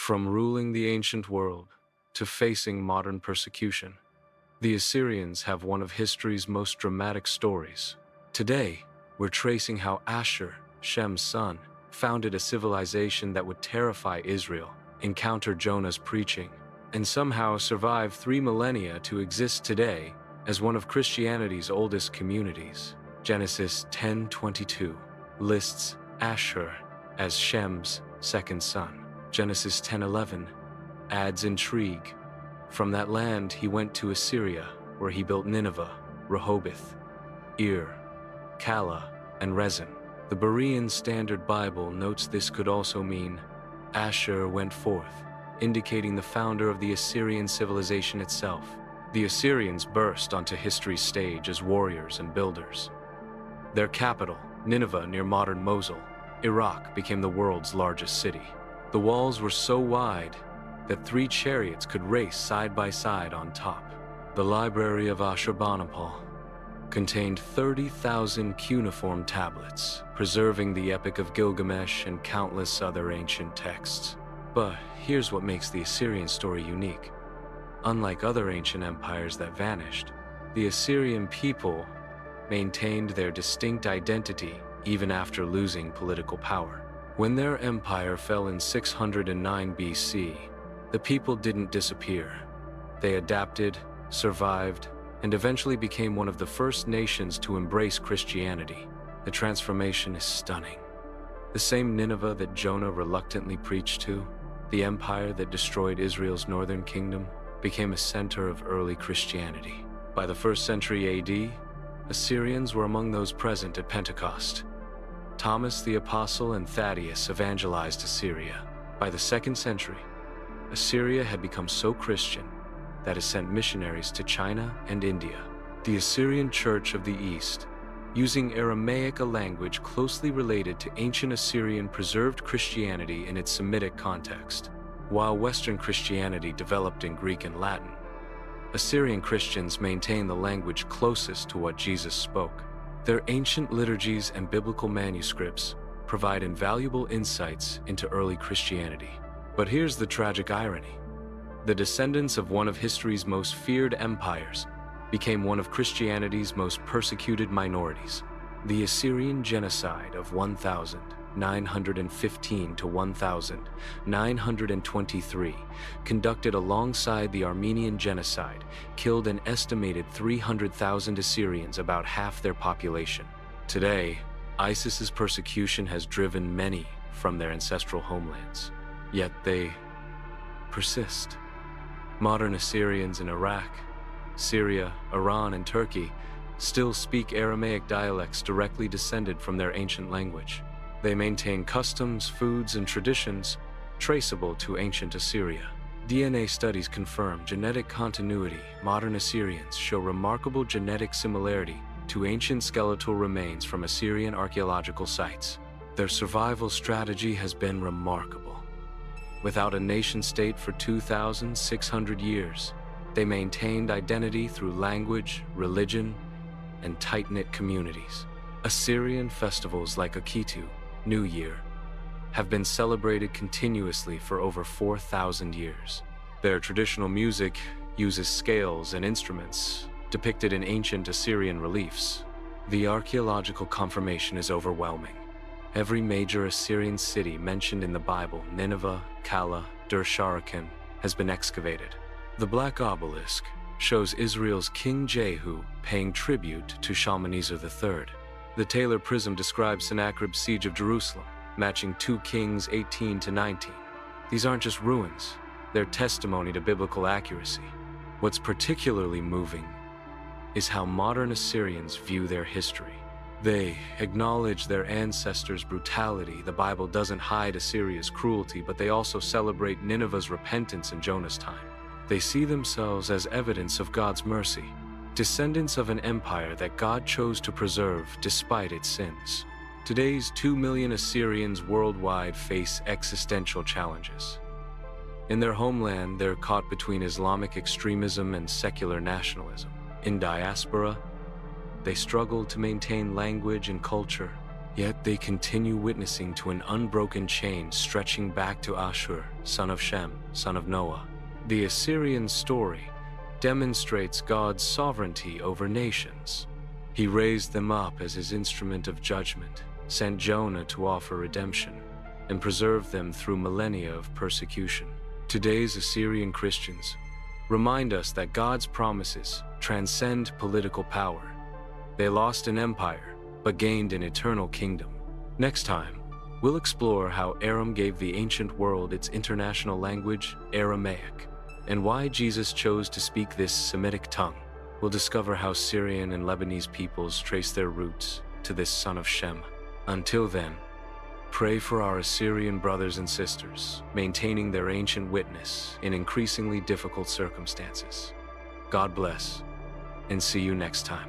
From ruling the ancient world to facing modern persecution, the Assyrians have one of history's most dramatic stories. Today, we're tracing how Asshur, Shem's son, founded a civilization that would terrify Israel, encounter Jonah's preaching, and somehow survive 3 millennia to exist today as one of Christianity's oldest communities. Genesis 10:22 lists Asshur as Shem's second son. Genesis 10:11 adds intrigue. From that land he went to Assyria, where he built Nineveh, Rehoboth, Ir, Calah, and Rezin. The Berean Standard Bible notes this could also mean Asshur went forth, indicating the founder of the Assyrian civilization itself. The Assyrians burst onto history's stage as warriors and builders. Their capital, Nineveh near modern Mosul, Iraq, became the world's largest city. The walls were so wide that 3 chariots could race side by side on top. The library of Ashurbanipal contained 30,000 cuneiform tablets, preserving the Epic of Gilgamesh and countless other ancient texts. But here's what makes the Assyrian story unique. Unlike other ancient empires that vanished, the Assyrian people maintained their distinct identity even after losing political power. When their empire fell in 609 BC, the people didn't disappear. They adapted, survived, and eventually became one of the first nations to embrace Christianity. The transformation is stunning. The same Nineveh that Jonah reluctantly preached to, the empire that destroyed Israel's northern kingdom, became a center of early Christianity. By the 1st century AD, Assyrians were among those present at Pentecost. Thomas the Apostle and Thaddeus evangelized Assyria. By the 2nd century, Assyria had become so Christian that it sent missionaries to China and India. The Assyrian Church of the East, using Aramaic, a language closely related to ancient Assyrian, preserved Christianity in its Semitic context. While Western Christianity developed in Greek and Latin, Assyrian Christians maintained the language closest to what Jesus spoke. Their ancient liturgies and biblical manuscripts provide invaluable insights into early Christianity. But here's the tragic irony. The descendants of one of history's most feared empires became one of Christianity's most persecuted minorities. The Assyrian Genocide of 1915 to 1923, conducted alongside the Armenian Genocide, killed an estimated 300,000 Assyrians, about half their population. Today, ISIS's persecution has driven many from their ancestral homelands, yet they persist. Modern Assyrians in Iraq, Syria, Iran, and Turkey still speak Aramaic dialects directly descended from their ancient language. They maintain customs, foods, and traditions traceable to ancient Assyria. DNA studies confirm genetic continuity. Modern Assyrians show remarkable genetic similarity to ancient skeletal remains from Assyrian archaeological sites. Their survival strategy has been remarkable. Without a nation-state for 2,600 years, they maintained identity through language, religion, and tight-knit communities. Assyrian festivals like Akitu, New Year, have been celebrated continuously for over 4,000 years. Their traditional music uses scales and instruments depicted in ancient Assyrian reliefs. The archaeological confirmation is overwhelming. Every major Assyrian city mentioned in the Bible, Nineveh, Calah, Dur-Sharrukin, has been excavated. The Black Obelisk shows Israel's King Jehu paying tribute to Shalmaneser III. The Taylor Prism describes Sennacherib's siege of Jerusalem, matching 2 Kings 18 to 19. These aren't just ruins, they're testimony to biblical accuracy. What's particularly moving is how modern Assyrians view their history. They acknowledge their ancestors' brutality. The Bible doesn't hide Assyria's cruelty, but they also celebrate Nineveh's repentance in Jonah's time. They see themselves as evidence of God's mercy, descendants of an empire that God chose to preserve despite its sins. Today's 2 million Assyrians worldwide face existential challenges. In their homeland, they're caught between Islamic extremism and secular nationalism. In diaspora, they struggle to maintain language and culture, Yet they continue witnessing to an unbroken chain stretching back to Asshur, son of Shem, son of Noah. The Assyrian story demonstrates God's sovereignty over nations. He raised them up as his instrument of judgment, sent Jonah to offer redemption, and preserved them through millennia of persecution. Today's Assyrian Christians remind us that God's promises transcend political power. They lost an empire, but gained an eternal kingdom. Next time, we'll explore how Aram gave the ancient world its international language, Aramaic, and why Jesus chose to speak this Semitic tongue. We'll discover how Syrian and Lebanese peoples trace their roots to this son of Shem. Until then, pray for our Assyrian brothers and sisters, maintaining their ancient witness in increasingly difficult circumstances. God bless, and see you next time.